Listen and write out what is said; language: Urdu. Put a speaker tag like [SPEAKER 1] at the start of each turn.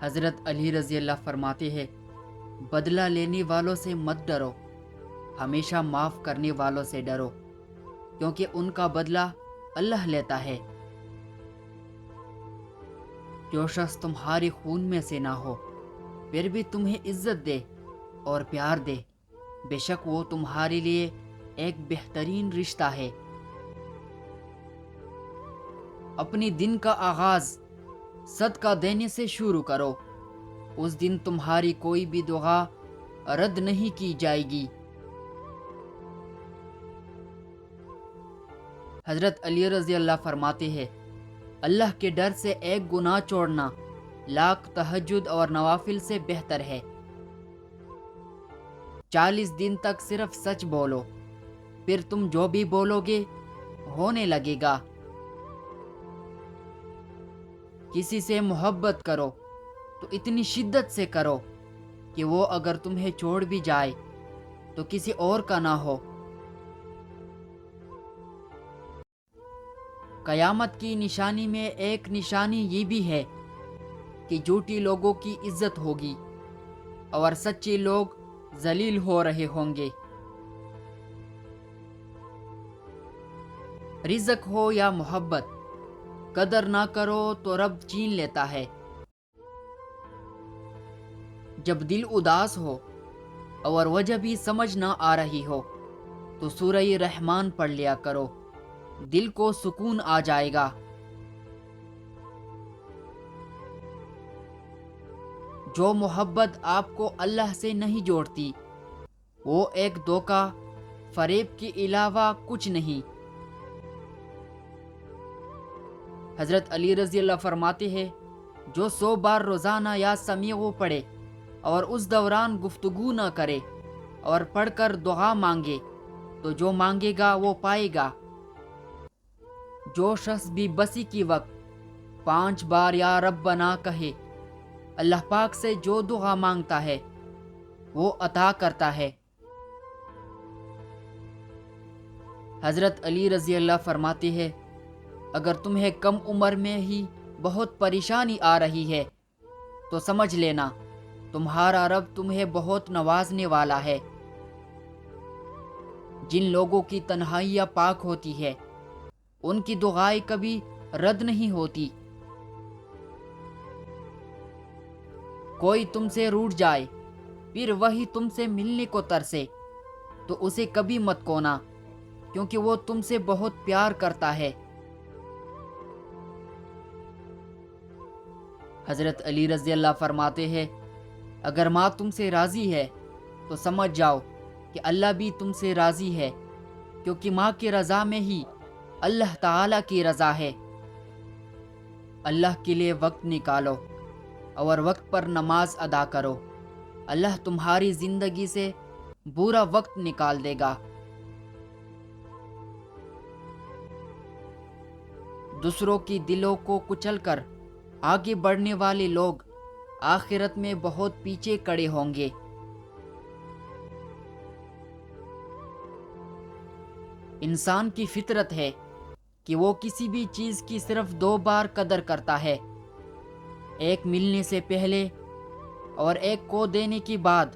[SPEAKER 1] حضرت علی رضی اللہ فرماتے ہیں، بدلہ لینے والوں سے مت ڈرو، ہمیشہ معاف کرنے والوں سے ڈرو، کیونکہ ان کا بدلہ اللہ لیتا ہے۔ جو شخص تمہارے خون میں سے نہ ہو پھر بھی تمہیں عزت دے اور پیار دے، بے شک وہ تمہارے لیے ایک بہترین رشتہ ہے۔ اپنی دن کا آغاز صدقہ دینے سے شروع کرو، اس دن تمہاری کوئی بھی دعا رد نہیں کی جائے گی۔ حضرت علی رضی اللہ فرماتے ہیں، اللہ کے ڈر سے ایک گناہ چھوڑنا لاکھ تہجد اور نوافل سے بہتر ہے۔ 40 دن تک صرف سچ بولو، پھر تم جو بھی بولو گے ہونے لگے گا۔ کسی سے محبت کرو تو اتنی شدت سے کرو کہ وہ اگر تمہیں چھوڑ بھی جائے تو کسی اور کا نہ ہو۔ قیامت کی نشانی میں ایک نشانی یہ بھی ہے کہ جھوٹی لوگوں کی عزت ہوگی اور سچے لوگ ذلیل ہو رہے ہوں گے۔ رزق ہو یا محبت، قدر نہ کرو تو رب چھین لیتا ہے۔ جب دل اداس ہو اور وجہ بھی سمجھ نہ آ رہی ہو تو سورہ رحمان پڑھ لیا کرو، دل کو سکون آ جائے گا۔ جو محبت آپ کو اللہ سے نہیں جوڑتی وہ ایک دھوکہ، فریب کے علاوہ کچھ نہیں۔ حضرت علی رضی اللہ فرماتے ہیں، جو 100 بار روزانہ یا سمیع پڑھے اور اس دوران گفتگو نہ کرے اور پڑھ کر دعا مانگے تو جو مانگے گا وہ پائے گا۔ جو شخص بھی بسی کی وقت 5 بار یا ربنا کہے، اللہ پاک سے جو دعا مانگتا ہے وہ عطا کرتا ہے۔ حضرت علی رضی اللہ فرماتے ہیں، اگر تمہیں کم عمر میں ہی بہت پریشانی آ رہی ہے تو سمجھ لینا تمہارا رب تمہیں بہت نوازنے والا ہے۔ جن لوگوں کی تنہائیاں پاک ہوتی ہے ان کی دعائیں کبھی رد نہیں ہوتی۔ کوئی تم سے روٹھ جائے پھر وہی تم سے ملنے کو ترسے تو اسے کبھی مت کونا، کیونکہ وہ تم سے بہت پیار کرتا ہے۔ حضرت علی رضی اللہ فرماتے ہیں، اگر ماں تم سے راضی ہے تو سمجھ جاؤ کہ اللہ بھی تم سے راضی ہے، کیونکہ ماں کی رضا میں ہی اللہ تعالیٰ کی رضا ہے۔ اللہ کے لیے وقت نکالو اور وقت پر نماز ادا کرو، اللہ تمہاری زندگی سے برا وقت نکال دے گا۔ دوسروں کی دلوں کو کچل کر آگے بڑھنے والے لوگ آخرت میں بہت پیچھے کھڑے ہوں گے۔ انسان کی فطرت ہے کہ وہ کسی بھی چیز کی صرف 2 بار قدر کرتا ہے، ایک ملنے سے پہلے اور ایک کو دینے کے بعد۔